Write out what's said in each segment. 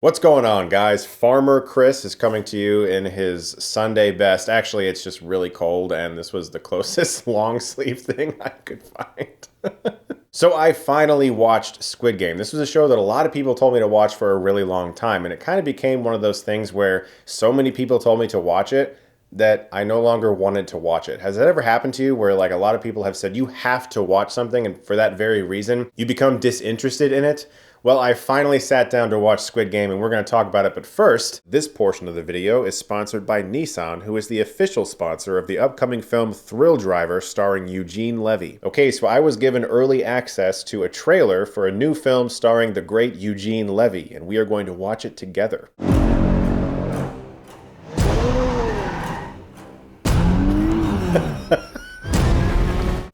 What's going on, guys? Farmer Chris is coming to you in his Sunday best. Actually, it's just really cold, and this was the closest long sleeve thing I could find. So I finally watched Squid Game. This was a show that a lot of people told me to watch for a really long time, and it kind of became one of those things where so many people told me to watch it that I no longer wanted to watch it. Has that ever happened to you where like a lot of people have said you have to watch something, and for that very reason, you become disinterested in it? Well, I finally sat down to watch Squid Game, and we're going to talk about it. But first, this portion of the video is sponsored by Nissan, who is the official sponsor of the upcoming film Thrill Driver starring Eugene Levy. Okay, so I was given early access to a trailer for a new film starring the great Eugene Levy, and we are going to watch it together.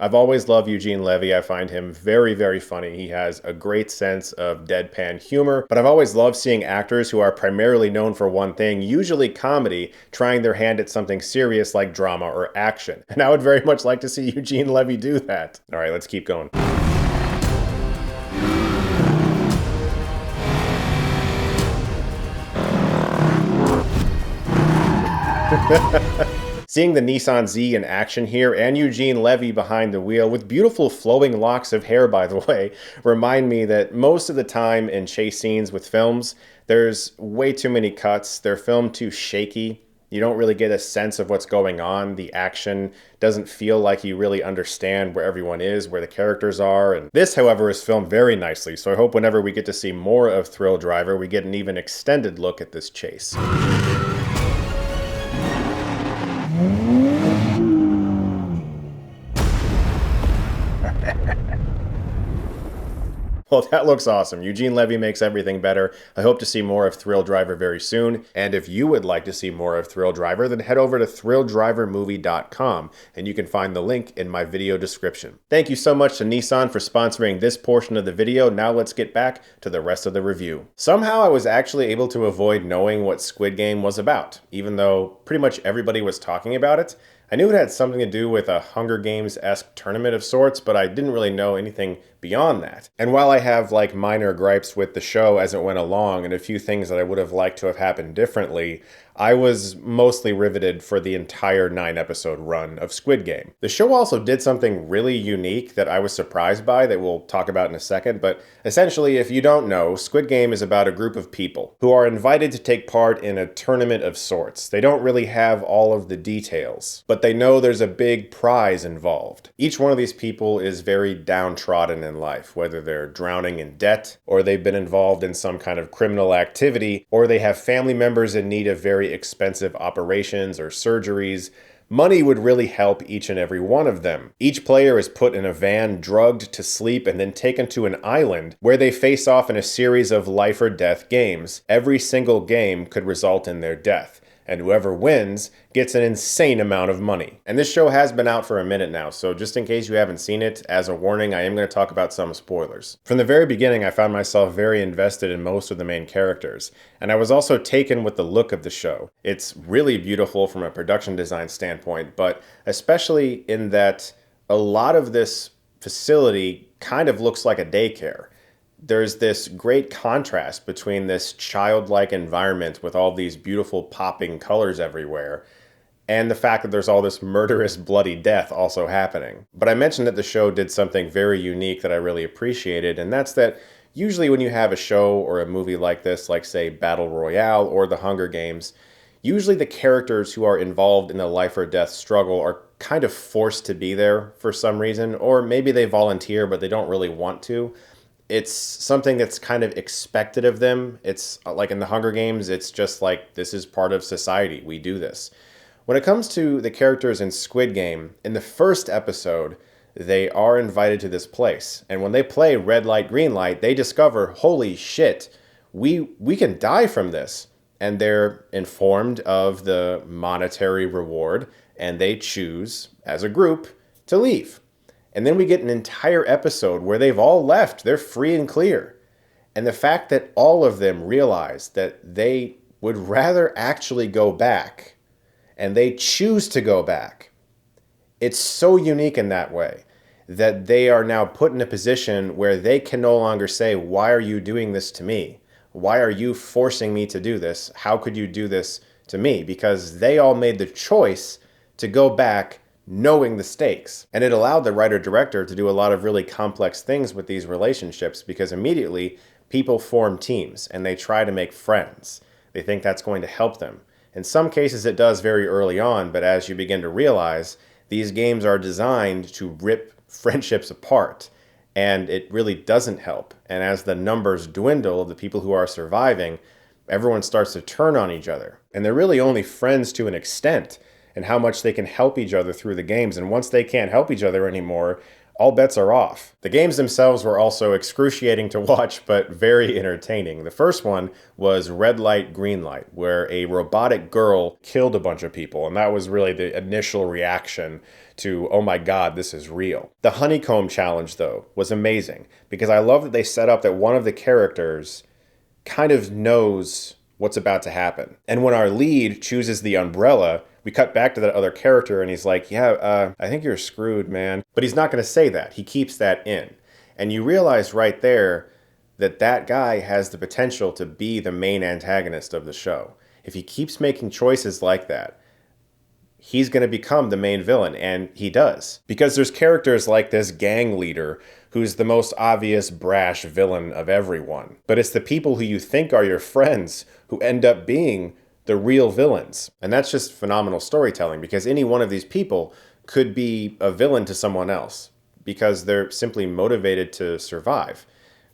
I've always loved Eugene Levy. I find him very, very funny. He has a great sense of deadpan humor, but I've always loved seeing actors who are primarily known for one thing, usually comedy, trying their hand at something serious like drama or action. And I would very much like to see Eugene Levy do that. All right, let's keep going. Seeing the Nissan Z in action here, and Eugene Levy behind the wheel, with beautiful flowing locks of hair, by the way, remind me that most of the time in chase scenes with films, there's way too many cuts. They're filmed too shaky. You don't really get a sense of what's going on. The action doesn't feel like you really understand where everyone is, where the characters are. And this, however, is filmed very nicely, so I hope whenever we get to see more of Thrill Driver, we get an even extended look at this chase. Well, that looks awesome. Eugene Levy makes everything better. I hope to see more of Thrill Driver very soon. And if you would like to see more of Thrill Driver, then head over to thrilldrivermovie.com, and you can find the link in my video description. Thank you so much to Nissan for sponsoring this portion of the video. Now let's get back to the rest of the review. Somehow I was actually able to avoid knowing what Squid Game was about, even though pretty much everybody was talking about it. I knew it had something to do with a Hunger Games-esque tournament of sorts, but I didn't really know anything beyond that. And while I have like minor gripes with the show as it went along and a few things that I would have liked to have happened differently, I was mostly riveted for the entire 9-episode run of Squid Game. The show also did something really unique that I was surprised by that we'll talk about in a second, but essentially, if you don't know, Squid Game is about a group of people who are invited to take part in a tournament of sorts. They don't really have all of the details, but they know there's a big prize involved. Each one of these people is very downtrodden in life, whether they're drowning in debt, or they've been involved in some kind of criminal activity, or they have family members in need of very expensive operations or surgeries. Money would really help each and every one of them. Each player is put in a van, drugged to sleep, and then taken to an island where they face off in a series of life or death games. Every single game could result in their death, and whoever wins gets an insane amount of money. And this show has been out for a minute now, so just in case you haven't seen it, as a warning, I am going to talk about some spoilers. From the very beginning, I found myself very invested in most of the main characters, and I was also taken with the look of the show. It's really beautiful from a production design standpoint, but especially in that a lot of this facility kind of looks like a daycare. There's this great contrast between this childlike environment with all these beautiful popping colors everywhere and the fact that there's all this murderous, bloody death also happening. But I mentioned that the show did something very unique that I really appreciated, and that's that usually when you have a show or a movie like this, like say Battle Royale or The Hunger Games, usually the characters who are involved in the life or death struggle are kind of forced to be there for some reason, or maybe they volunteer but they don't really want to. It's something that's kind of expected of them. It's like in the Hunger Games, it's just like, this is part of society. We do this. When it comes to the characters in Squid Game, in the first episode, they are invited to this place. And when they play red light, green light, they discover, holy shit, we can die from this. And they're informed of the monetary reward, and they choose, as a group, to leave. And then we get an entire episode where they've all left. They're free and clear. And the fact that all of them realize that they would rather actually go back, and they choose to go back, it's so unique in that way that they are now put in a position where they can no longer say, why are you doing this to me? Why are you forcing me to do this? How could you do this to me? Because they all made the choice to go back knowing the stakes. And it allowed the writer-director to do a lot of really complex things with these relationships, because immediately people form teams and they try to make friends. They think that's going to help them. In some cases it does very early on, but as you begin to realize, these games are designed to rip friendships apart, and it really doesn't help. And as the numbers dwindle of the people who are surviving, everyone starts to turn on each other. And they're really only friends to an extent, and how much they can help each other through the games. And once they can't help each other anymore, all bets are off. The games themselves were also excruciating to watch, but very entertaining. The first one was Red Light, Green Light, where a robotic girl killed a bunch of people, and that was really the initial reaction to, oh my god, this is real. The Honeycomb Challenge, though, was amazing, because I love that they set up that one of the characters kind of knows what's about to happen. And when our lead chooses the umbrella, we cut back to that other character and he's like, yeah, I think you're screwed, man. But he's not going to say that. He keeps that in. And you realize right there that that guy has the potential to be the main antagonist of the show. If he keeps making choices like that, he's going to become the main villain, and he does. Because there's characters like this gang leader who's the most obvious brash villain of everyone. But it's the people who you think are your friends who end up being the real villains. And that's just phenomenal storytelling, because any one of these people could be a villain to someone else because they're simply motivated to survive.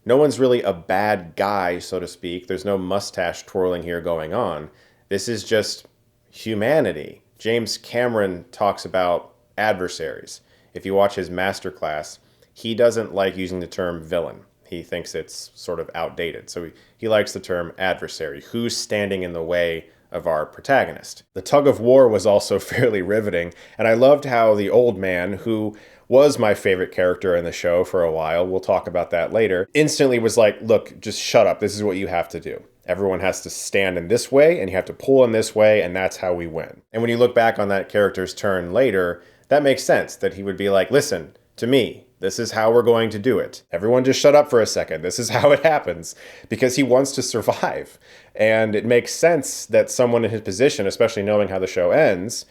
No one's really a bad guy, so to speak. There's no mustache twirling here going on. This is just humanity. James Cameron talks about adversaries. If you watch his masterclass, he doesn't like using the term villain. He thinks it's sort of outdated. So he likes the term adversary. Who's standing in the way of our protagonist? The tug of war was also fairly riveting, and I loved how the old man, who was my favorite character in the show for a while, we'll talk about that later, instantly was like, look, just shut up. This is what you have to do. Everyone has to stand in this way, and you have to pull in this way, and that's how we win. And when you look back on that character's turn later, that makes sense, that he would be like, listen, to me, this is how we're going to do it. Everyone just shut up for a second. This is how it happens. Because he wants to survive. And it makes sense that someone in his position, especially knowing how the show ends,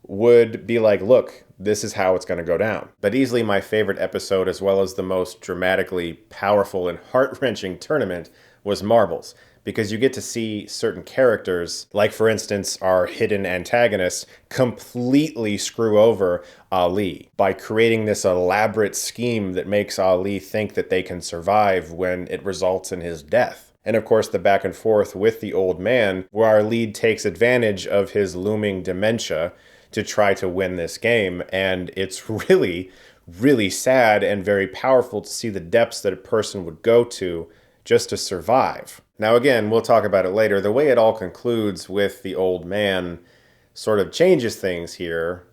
would be like, look, this is how it's going to go down. But easily my favorite episode, as well as the most dramatically powerful and heart-wrenching tournament, was Marbles. Because you get to see certain characters, like for instance our hidden antagonist, completely screw over Ali by creating this elaborate scheme that makes Ali think that they can survive when it results in his death. And of course the back and forth with the old man, where our lead takes advantage of his looming dementia to try to win this game. And it's really, really sad and very powerful to see the depths that a person would go to just to survive. Now again, we'll talk about it later. The way it all concludes with the old man sort of changes things here,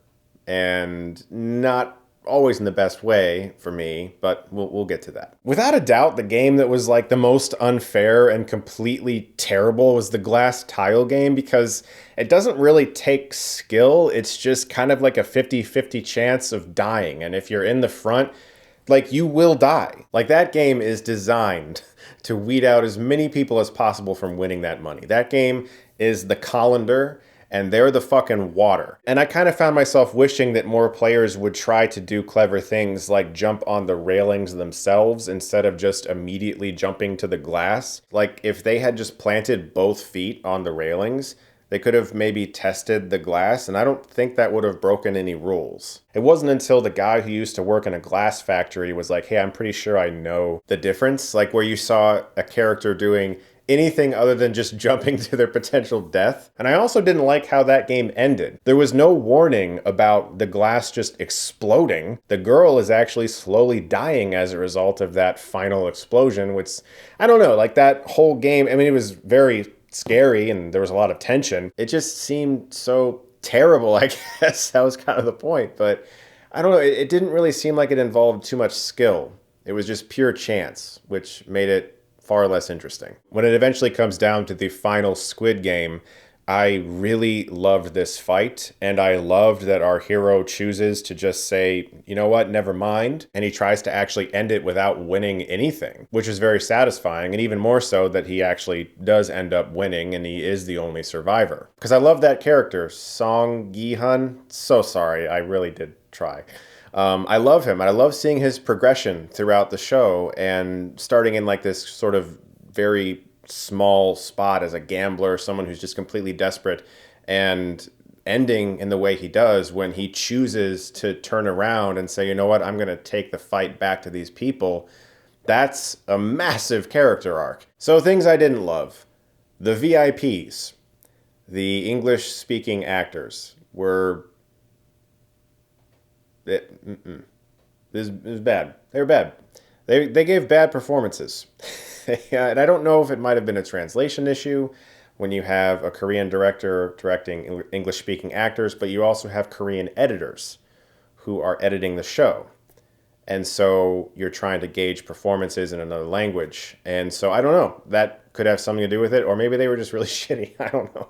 and not always in the best way for me, but we'll get to that. Without a doubt, the game that was like the most unfair and completely terrible was the glass tile game, because it doesn't really take skill. It's just kind of like a 50-50 chance of dying. And if you're in the front, like, you will die. Like, that game is designed to weed out as many people as possible from winning that money. That game is the colander, and they're the fucking water. And I kind of found myself wishing that more players would try to do clever things like jump on the railings themselves instead of just immediately jumping to the glass. Like, if they had just planted both feet on the railings, they could have maybe tested the glass, and I don't think that would have broken any rules. It wasn't until the guy who used to work in a glass factory was like, hey, I'm pretty sure I know the difference. Like, where you saw a character doing anything other than just jumping to their potential death. And I also didn't like how that game ended. There was no warning about the glass just exploding. The girl is actually slowly dying as a result of that final explosion, which, I don't know, like that whole game, I mean, it was very scary and there was a lot of tension. It just seemed so terrible, I guess. That was kind of the point. But I don't know, it didn't really seem like it involved too much skill. It was just pure chance, which made it far less interesting. When it eventually comes down to the final Squid game, I really loved this fight, and I loved that our hero chooses to just say, you know what, never mind. And he tries to actually end it without winning anything, which is very satisfying, and even more so that he actually does end up winning and he is the only survivor. Because I love that character, Song Gi-hun. So sorry, I really did try. I love him, and I love seeing his progression throughout the show, and starting in like this sort of very small spot as a gambler, someone who's just completely desperate, and ending in the way he does when he chooses to turn around and say, you know what, I'm going to take the fight back to these people. That's a massive character arc. So things I didn't love. The VIPs, the English speaking actors, were... It was bad. They were bad. They gave bad performances. And I don't know if it might have been a translation issue when you have a Korean director directing English-speaking actors, but you also have Korean editors who are editing the show. And so you're trying to gauge performances in another language. And so I don't know. That could have something to do with it, or maybe they were just really shitty. I don't know.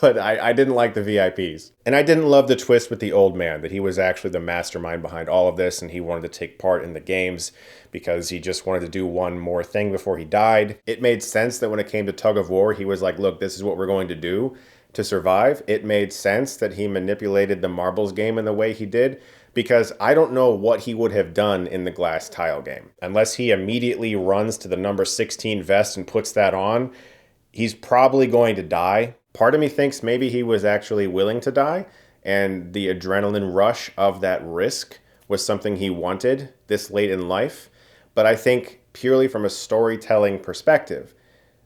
But I didn't like the VIPs. And I didn't love the twist with the old man, that he was actually the mastermind behind all of this, and he wanted to take part in the games because he just wanted to do one more thing before he died. It made sense that when it came to tug of war, he was like, look, this is what we're going to do to survive. It made sense that he manipulated the marbles game in the way he did, because I don't know what he would have done in the glass tile game. Unless he immediately runs to the number 16 vest and puts that on, he's probably going to die. Part of me thinks maybe he was actually willing to die, and the adrenaline rush of that risk was something he wanted this late in life. But I think purely from a storytelling perspective,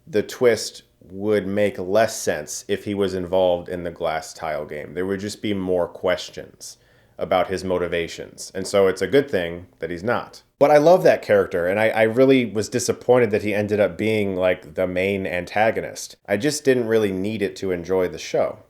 the twist would make less sense if he was involved in the glass tile game. There would just be more questions about his motivations. And so it's a good thing that he's not. But I love that character, and I really was disappointed that he ended up being like the main antagonist. I just didn't really need it to enjoy the show.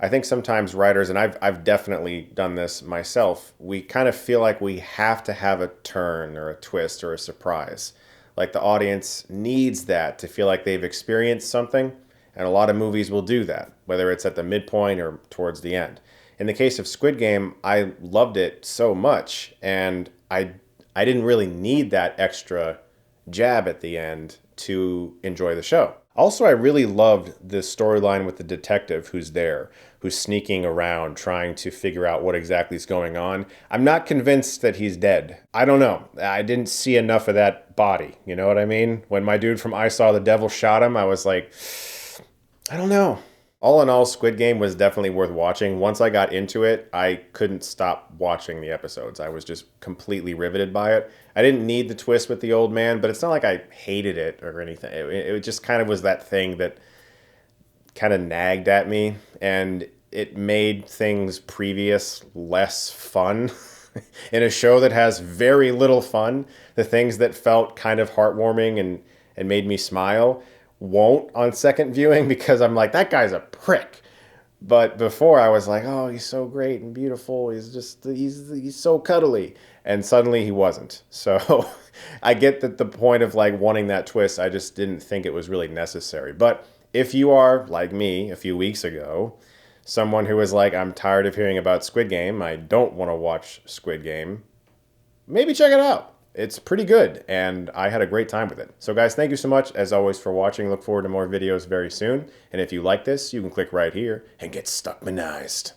I think sometimes writers, and I've definitely done this myself, we kind of feel like we have to have a turn or a twist or a surprise. Like the audience needs that to feel like they've experienced something, and a lot of movies will do that, whether it's at the midpoint or towards the end. In the case of Squid Game, I loved it so much, and I didn't really need that extra jab at the end to enjoy the show. Also, I really loved the storyline with the detective who's there, who's sneaking around trying to figure out what exactly is going on. I'm not convinced that he's dead. I don't know. I didn't see enough of that body. You know what I mean? When my dude from I Saw the Devil shot him, I was like, I don't know. All in all, Squid Game was definitely worth watching. Once I got into it, I couldn't stop watching the episodes. I was just completely riveted by it. I didn't need the twist with the old man, but it's not like I hated it or anything. It just kind of was that thing that kind of nagged at me, and it made things previous less fun. In a show that has very little fun, the things that felt kind of heartwarming and made me smile won't on second viewing, because I'm like, that guy's a prick. But before I was like, oh, he's so great and beautiful. He's so cuddly. And suddenly he wasn't. So I get that the point of like wanting that twist, I just didn't think it was really necessary. But if you are like me a few weeks ago, someone who was like, I'm tired of hearing about Squid Game, I don't want to watch Squid Game, maybe check it out. It's pretty good, and I had a great time with it. So guys, thank you so much, as always, for watching. Look forward to more videos very soon. And if you like this, you can click right here and get Stuckmanized.